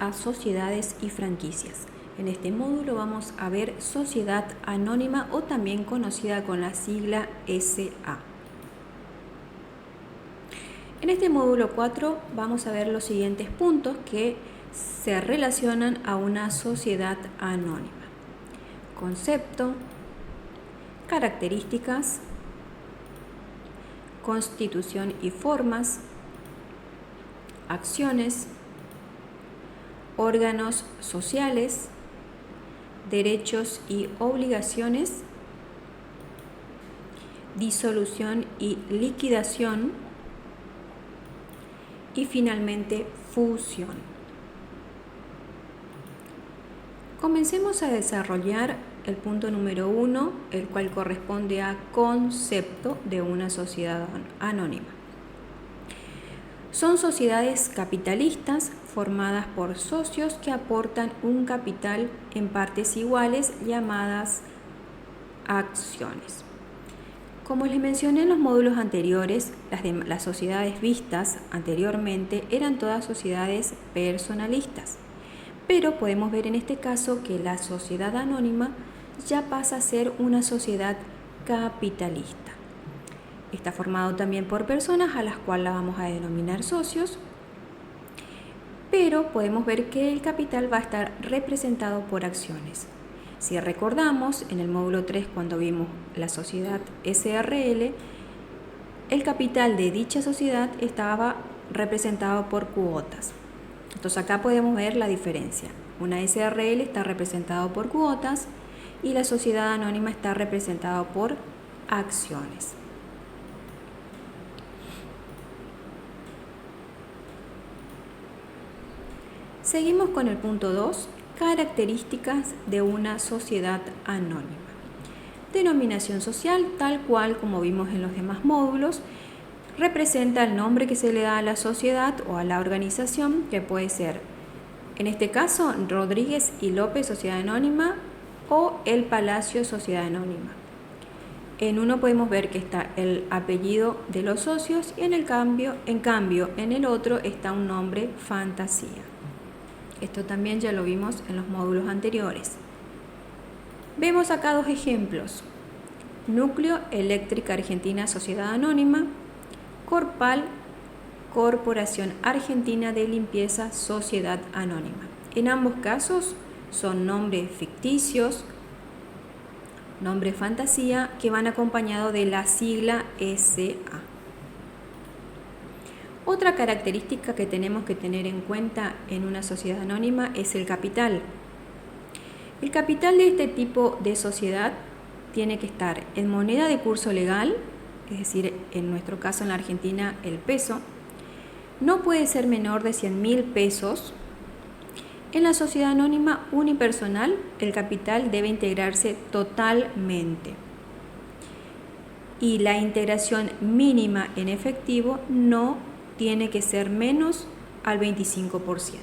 a sociedades y franquicias. En este módulo vamos a ver sociedad anónima o también conocida con la sigla SA. En este módulo 4 vamos a ver los siguientes puntos que se relacionan a una sociedad anónima: concepto, características, constitución y formas, acciones, órganos sociales, derechos y obligaciones, disolución y liquidación y finalmente fusión. Comencemos a desarrollar el punto número 1, el cual corresponde a concepto de una sociedad anónima. Son sociedades capitalistas formadas por socios que aportan un capital en partes iguales llamadas acciones. Como les mencioné en los módulos anteriores, las sociedades vistas anteriormente eran todas sociedades personalistas, pero podemos ver en este caso que la sociedad anónima ya pasa a ser una sociedad capitalista. Está formado también por personas a las cuales la vamos a denominar socios, pero podemos ver que el capital va a estar representado por acciones. Si recordamos, en el módulo 3, cuando vimos la sociedad SRL, el capital de dicha sociedad estaba representado por cuotas. Entonces acá podemos ver la diferencia. Una SRL está representado por cuotas y la sociedad anónima está representada por acciones. Seguimos con el punto 2, características de una sociedad anónima. Denominación social, tal cual como vimos en los demás módulos, representa el nombre que se le da a la sociedad o a la organización, que puede ser, en este caso, Rodríguez y López Sociedad Anónima o El Palacio Sociedad Anónima. En uno podemos ver que está el apellido de los socios y en cambio en el otro está un nombre fantasía. Esto también ya lo vimos en los módulos anteriores. Vemos acá dos ejemplos: Núcleo Eléctrica Argentina Sociedad Anónima, Corpal Corporación Argentina de Limpieza Sociedad Anónima. En ambos casos son nombres ficticios, nombre fantasía, que van acompañados de la sigla SA. Otra característica que tenemos que tener en cuenta en una sociedad anónima es el capital. El capital de este tipo de sociedad tiene que estar en moneda de curso legal, es decir, en nuestro caso en la Argentina el peso. No puede ser menor de 100.000 pesos. En la sociedad anónima unipersonal, el capital debe integrarse totalmente. Y la integración mínima en efectivo no tiene que ser menos al 25%.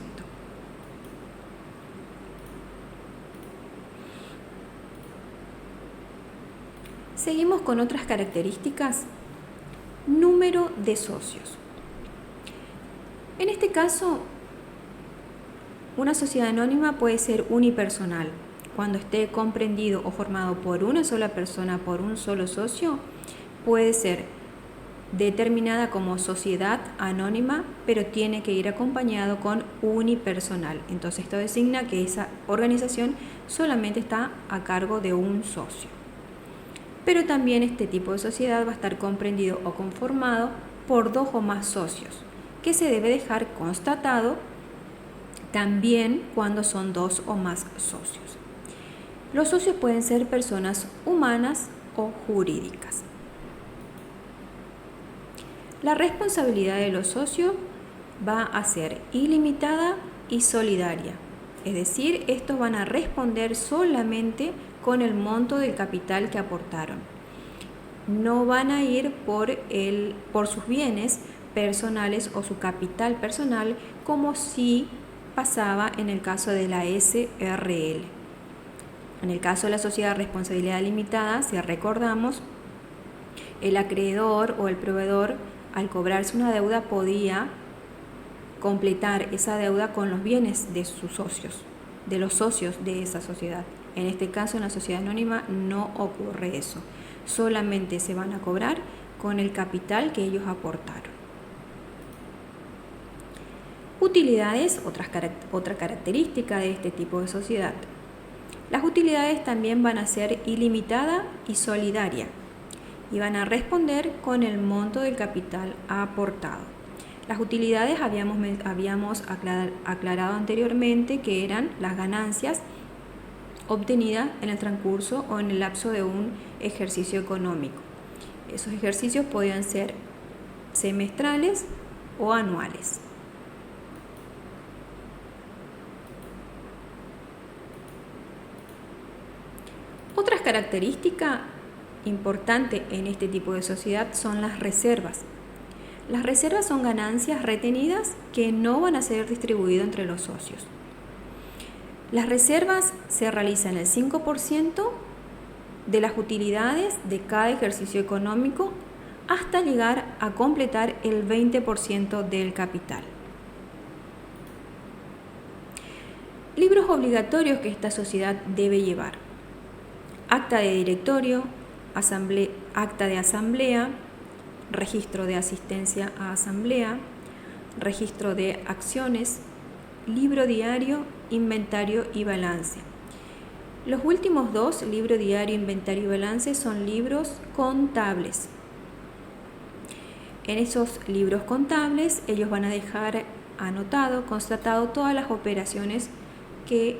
Seguimos con otras características. Número de socios. En este caso, una sociedad anónima puede ser unipersonal. Cuando esté comprendido o formado por una sola persona, por un solo socio, puede ser determinada como sociedad anónima, pero tiene que ir acompañado con unipersonal. Entonces esto designa que esa organización solamente está a cargo de un socio. Pero también este tipo de sociedad va a estar comprendido o conformado por dos o más socios, que se debe dejar constatado también cuando son dos o más socios. Los socios pueden ser personas humanas o jurídicas. La responsabilidad de los socios va a ser ilimitada y solidaria, es decir, estos van a responder solamente con el monto del capital que aportaron. No van a ir por sus bienes personales o su capital personal, como si pasaba en el caso de la SRL. En el caso de la sociedad de responsabilidad limitada, si recordamos, el acreedor o el proveedor, al cobrarse una deuda, podía completar esa deuda con los bienes de sus socios, de los socios de esa sociedad. En este caso, en la sociedad anónima no ocurre eso. Solamente se van a cobrar con el capital que ellos aportaron. Utilidades, otra característica de este tipo de sociedad. Las utilidades también van a ser ilimitada y solidaria y van a responder con el monto del capital aportado. Las utilidades habíamos aclarado anteriormente que eran las ganancias obtenidas en el transcurso o en el lapso de un ejercicio económico. Esos ejercicios podían ser semestrales o anuales. Otras características importantes en este tipo de sociedad son las reservas. Las reservas son ganancias retenidas que no van a ser distribuidas entre los socios. Las reservas se realizan el 5% de las utilidades de cada ejercicio económico hasta llegar a completar el 20% del capital. Libros obligatorios que esta sociedad debe llevar: acta de directorio, acta de asamblea, registro de asistencia a asamblea, registro de acciones, libro diario, inventario y balance. Los últimos dos, libro diario, inventario y balance, son libros contables. En esos libros contables ellos van a dejar constatado todas las operaciones que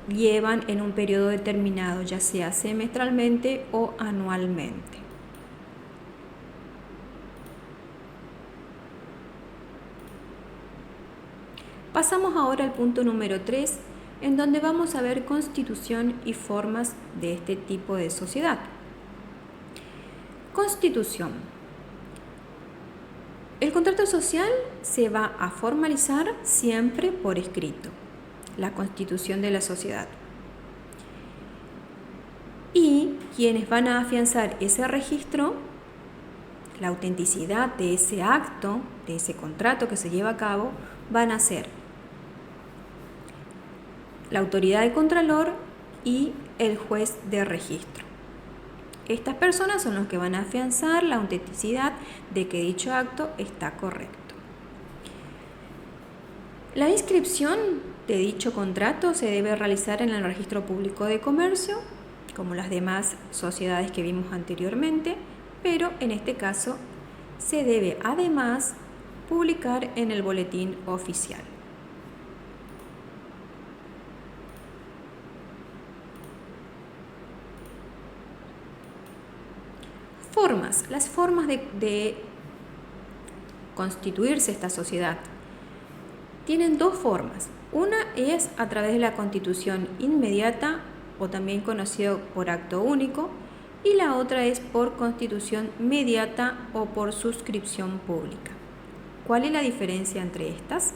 llevan en un periodo determinado, ya sea semestralmente o anualmente. Pasamos ahora al punto número 3, en donde vamos a ver constitución y formas de este tipo de sociedad. Constitución. El contrato social se va a formalizar siempre por escrito, la constitución de la sociedad. Y quienes van a afianzar ese registro, la autenticidad de ese acto, de ese contrato que se lleva a cabo, van a ser la autoridad de contralor y el juez de registro. Estas personas son los que van a afianzar la autenticidad de que dicho acto está correcto. La inscripción de dicho contrato se debe realizar en el Registro Público de Comercio, como las demás sociedades que vimos anteriormente, pero en este caso se debe además publicar en el Boletín Oficial. Las formas de constituirse esta sociedad tienen dos formas. Una es a través de la constitución inmediata, o también conocido por acto único, y la otra es por constitución mediata o por suscripción pública. ¿Cuál es la diferencia entre estas?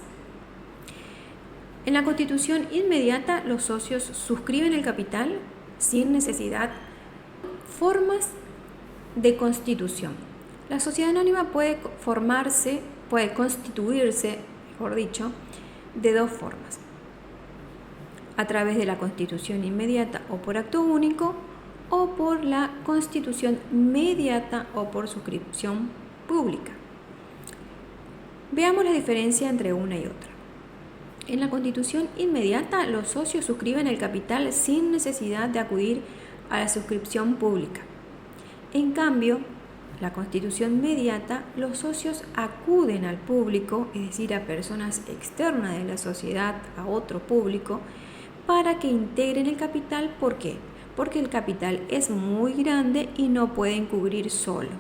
En la constitución inmediata, los socios suscriben el capital sin necesidad. Formas de constitución. La sociedad anónima puede constituirse, mejor dicho, de dos formas: a través de la constitución inmediata o por acto único, o por la constitución mediata o por suscripción pública. Veamos la diferencia entre una y otra. En la constitución inmediata, los socios suscriben el capital sin necesidad de acudir a la suscripción pública. En cambio, la constitución mediata, los socios acuden al público, es decir, a personas externas de la sociedad, a otro público, para que integren el capital. ¿Por qué? Porque el capital es muy grande y no pueden cubrir solo.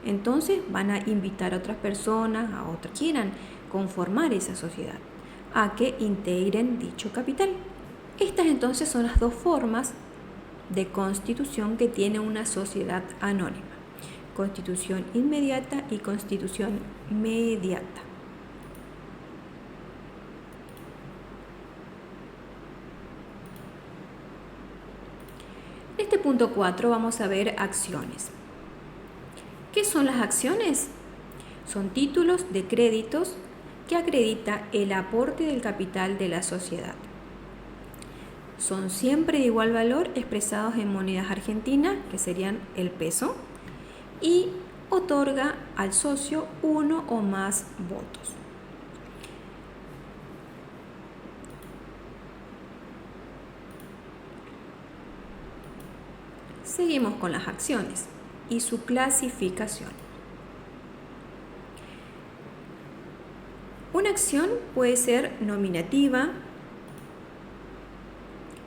Entonces van a invitar a otras personas, a otras que quieran conformar esa sociedad, a que integren dicho capital. Estas entonces son las dos formas de constitución que tiene una sociedad anónima: constitución inmediata y constitución mediata. En este punto 4 vamos a ver acciones. ¿Qué son las acciones? Son títulos de créditos que acredita el aporte del capital de la sociedad. Son siempre de igual valor expresados en monedas argentinas, que serían el peso, y otorga al socio uno o más votos. Seguimos con las acciones y su clasificación. Una acción puede ser nominativa,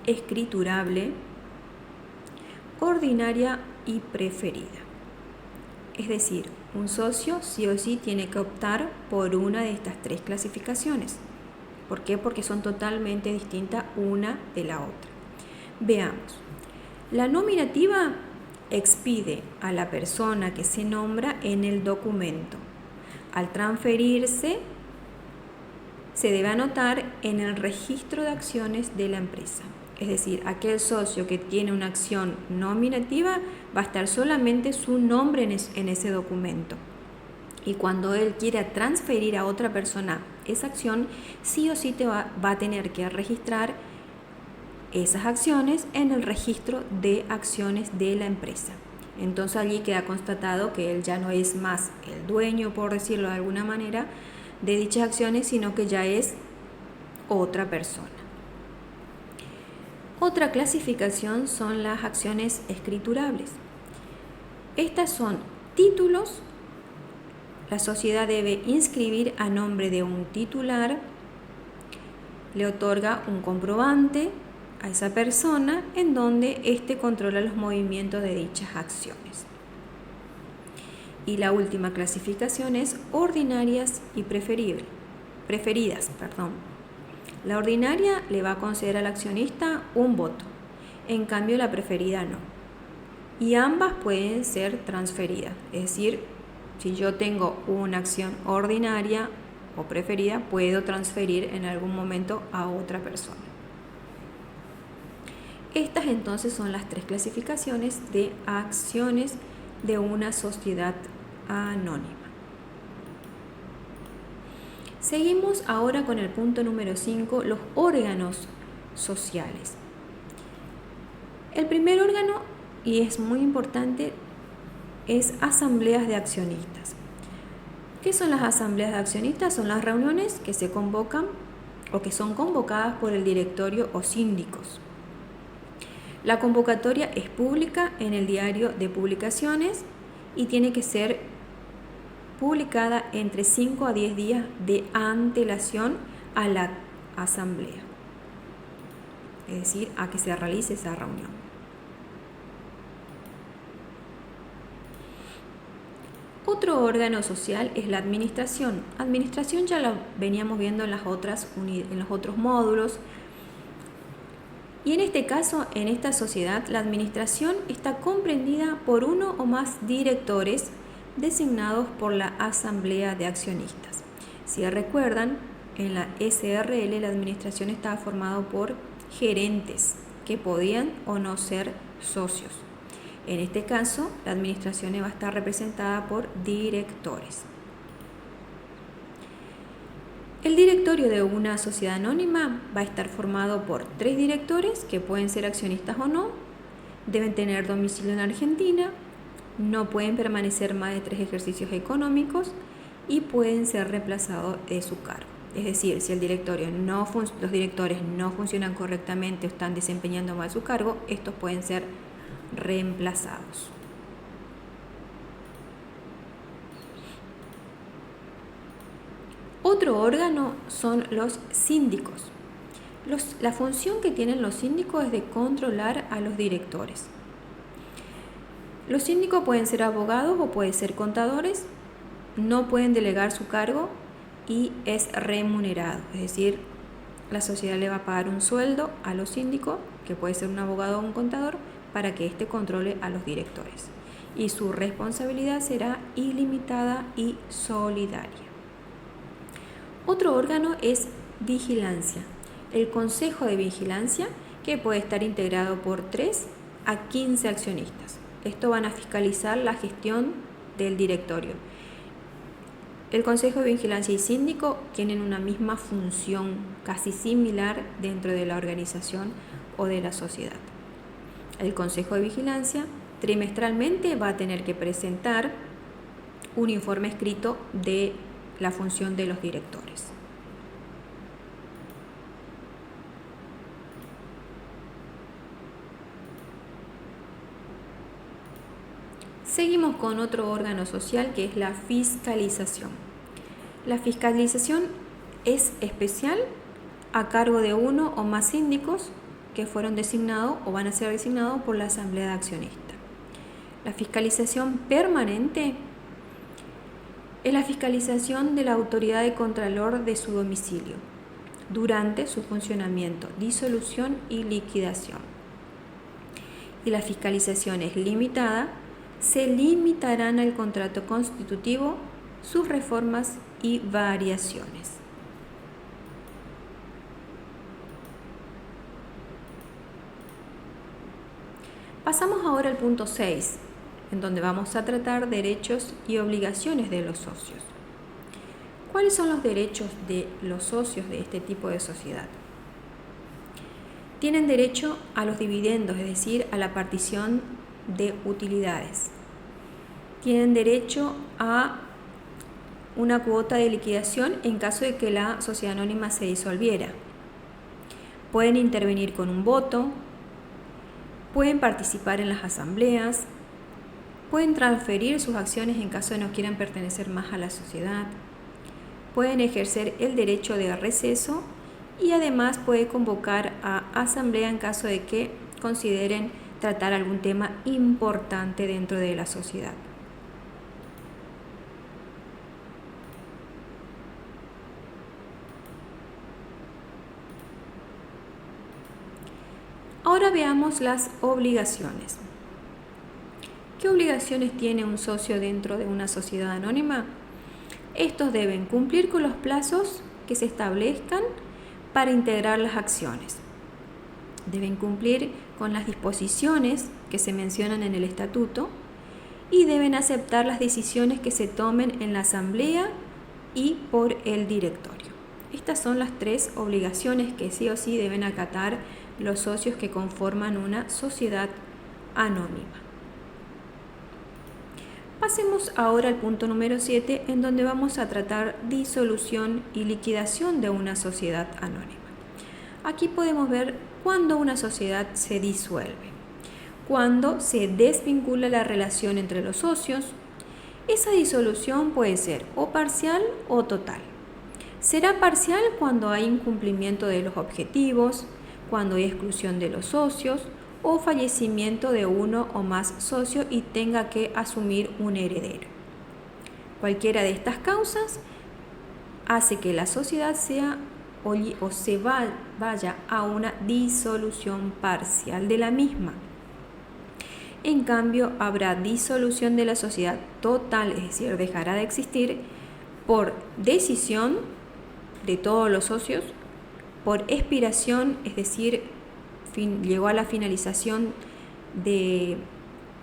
escriturable, ordinaria y preferida. Es decir, un socio sí o sí tiene que optar por una de estas tres clasificaciones. ¿Por qué? Porque son totalmente distintas una de la otra. Veamos. La nominativa expide a la persona que se nombra en el documento. Al transferirse, se debe anotar en el registro de acciones de la empresa. Es decir, aquel socio que tiene una acción nominativa va a estar solamente su nombre en ese documento. Y cuando él quiera transferir a otra persona esa acción, sí o sí va a tener que registrar esas acciones en el registro de acciones de la empresa. Entonces allí queda constatado que él ya no es más el dueño, por decirlo de alguna manera, de dichas acciones, sino que ya es otra persona. Otra clasificación son las acciones escriturables. Estas son títulos. La sociedad debe inscribir a nombre de un titular, le otorga un comprobante a esa persona en donde éste controla los movimientos de dichas acciones. Y la última clasificación es ordinarias y preferidas. La ordinaria le va a conceder al accionista un voto, en cambio la preferida no. Y ambas pueden ser transferidas, es decir, si yo tengo una acción ordinaria o preferida, puedo transferir en algún momento a otra persona. Estas entonces son las tres clasificaciones de acciones de una sociedad anónima. Seguimos ahora con el punto número 5, los órganos sociales. El primer órgano, y es muy importante, es asambleas de accionistas. ¿Qué son las asambleas de accionistas? Son las reuniones que se convocan o que son convocadas por el directorio o síndicos. La convocatoria es pública en el diario de publicaciones y tiene que ser publicada entre 5 a 10 días de antelación a la asamblea, es decir, a que se realice esa reunión. Otro órgano social es la administración. Administración ya la veníamos viendo en los otros módulos. Y en este caso, en esta sociedad, la administración está comprendida por uno o más directores designados por la asamblea de accionistas. Si recuerdan, en la SRL la administración estaba formada por gerentes que podían o no ser socios. En este caso, la administración va a estar representada por directores. El directorio de una sociedad anónima va a estar formado por 3 directores que pueden ser accionistas o no, deben tener domicilio en Argentina, no pueden permanecer más de 3 ejercicios económicos y pueden ser reemplazados de su cargo. Es decir, si los directores no funcionan correctamente o están desempeñando mal su cargo, estos pueden ser reemplazados. Otro órgano son los síndicos. La función que tienen los síndicos es de controlar a los directores. Los síndicos pueden ser abogados o pueden ser contadores, no pueden delegar su cargo y es remunerado, es decir, la sociedad le va a pagar un sueldo a los síndicos, que puede ser un abogado o un contador, para que éste controle a los directores. Y su responsabilidad será ilimitada y solidaria. Otro órgano es vigilancia. El Consejo de Vigilancia, que puede estar integrado por 3 a 15 accionistas. Estos van a fiscalizar la gestión del directorio. El Consejo de Vigilancia y Síndico tienen una misma función casi similar dentro de la organización o de la sociedad. El Consejo de Vigilancia trimestralmente va a tener que presentar un informe escrito de la función de los directores. Seguimos con otro órgano social que es la fiscalización. La fiscalización es especial a cargo de uno o más síndicos que fueron designados o van a ser designados por la Asamblea de Accionistas. La fiscalización permanente es la fiscalización de la autoridad de contralor de su domicilio durante su funcionamiento, disolución y liquidación. Y la fiscalización es limitada, se limitarán al contrato constitutivo, sus reformas y variaciones. Pasamos ahora al punto 6, en donde vamos a tratar derechos y obligaciones de los socios. ¿Cuáles son los derechos de los socios de este tipo de sociedad? Tienen derecho a los dividendos, es decir, a la partición de utilidades. Tienen derecho a una cuota de liquidación en caso de que la sociedad anónima se disolviera. Pueden intervenir con un voto, pueden participar en las asambleas, pueden transferir sus acciones en caso de no quieran pertenecer más a la sociedad, pueden ejercer el derecho de receso y además puede convocar a asamblea en caso de que consideren tratar algún tema importante dentro de la sociedad. Ahora veamos las obligaciones. ¿Qué obligaciones tiene un socio dentro de una sociedad anónima? Estos deben cumplir con los plazos que se establezcan para integrar las acciones. Deben cumplir con las disposiciones que se mencionan en el estatuto y deben aceptar las decisiones que se tomen en la asamblea y por el directorio. Estas son las 3 obligaciones que sí o sí deben acatar los socios que conforman una sociedad anónima. Pasemos ahora al punto número 7, en donde vamos a tratar disolución y liquidación de una sociedad anónima. Aquí podemos ver cuándo una sociedad se disuelve, cuando se desvincula la relación entre los socios. Esa disolución puede ser o parcial o total. Será parcial cuando hay incumplimiento de los objetivos, cuando hay exclusión de los socios o fallecimiento de uno o más socios y tenga que asumir un heredero. Cualquiera de estas causas hace que la sociedad sea o se vaya a una disolución parcial de la misma. En cambio, habrá disolución de la sociedad total, es decir, dejará de existir por decisión de todos los socios, por expiración, es decir, llegó a la finalización de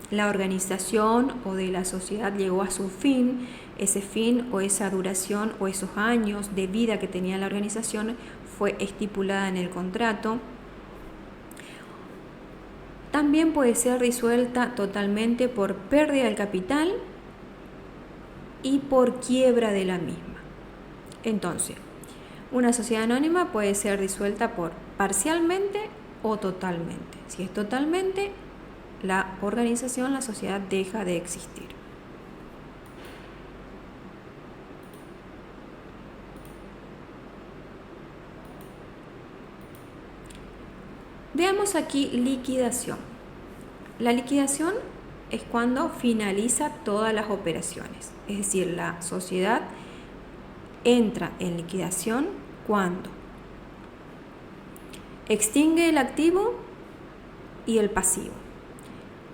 la organización o de la sociedad, llegó a su fin, ese fin o esa duración o esos años de vida que tenía la organización fue estipulada en el contrato. También puede ser disuelta totalmente por pérdida del capital y por quiebra de la misma. Entonces, una sociedad anónima puede ser disuelta por parcialmente o totalmente. Si es totalmente, la organización, la sociedad deja de existir. Veamos aquí liquidación. La liquidación es cuando finaliza todas las operaciones, es decir, la sociedad entra en liquidación cuando extingue el activo y el pasivo.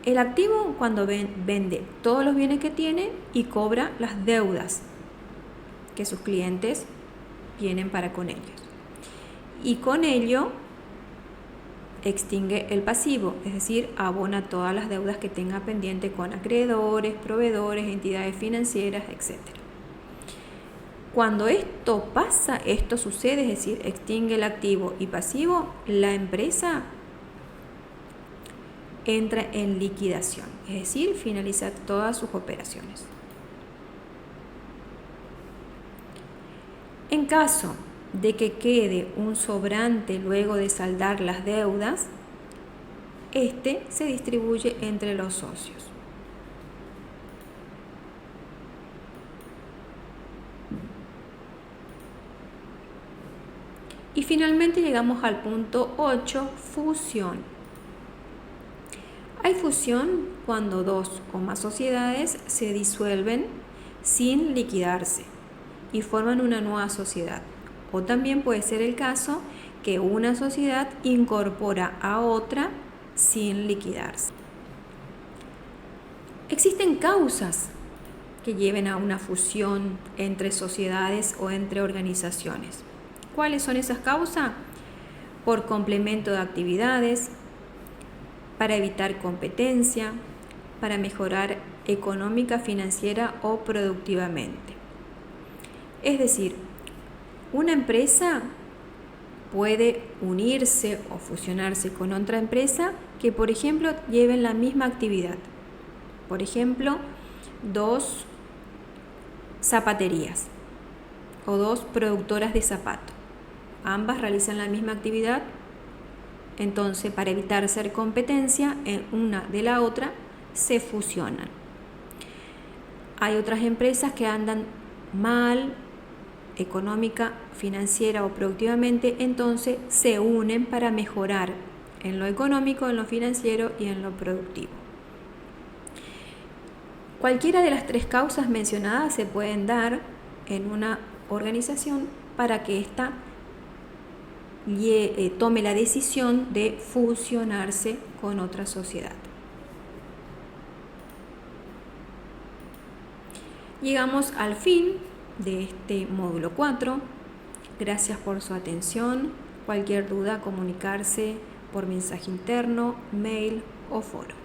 El activo cuando vende todos los bienes que tiene y cobra las deudas que sus clientes tienen para con ellos. Y con ello extingue el pasivo, es decir, abona todas las deudas que tenga pendiente con acreedores, proveedores, entidades financieras, etc. Cuando esto pasa, esto sucede, es decir, extingue el activo y pasivo, la empresa entra en liquidación, es decir, finaliza todas sus operaciones. En caso de que quede un sobrante luego de saldar las deudas, este se distribuye entre los socios. Y finalmente llegamos al punto 8, fusión. Hay fusión cuando dos o más sociedades se disuelven sin liquidarse y forman una nueva sociedad. O también puede ser el caso que una sociedad incorpora a otra sin liquidarse. Existen causas que lleven a una fusión entre sociedades o entre organizaciones. ¿Cuáles son esas causas? Por complemento de actividades, para evitar competencia, para mejorar económica, financiera o productivamente. Es decir, una empresa puede unirse o fusionarse con otra empresa que, por ejemplo, lleven la misma actividad. Por ejemplo, dos zapaterías o dos productoras de zapatos. Ambas realizan la misma actividad, entonces para evitar hacer competencia en una de la otra, se fusionan. Hay otras empresas que andan mal económica, financiera o productivamente, entonces se unen para mejorar en lo económico, en lo financiero y en lo productivo. Cualquiera de las tres causas mencionadas se pueden dar en una organización para que ésta tome la decisión de fusionarse con otra sociedad. Llegamos al fin de este módulo 4. Gracias por su atención. Cualquier duda, comunicarse por mensaje interno, mail o foro.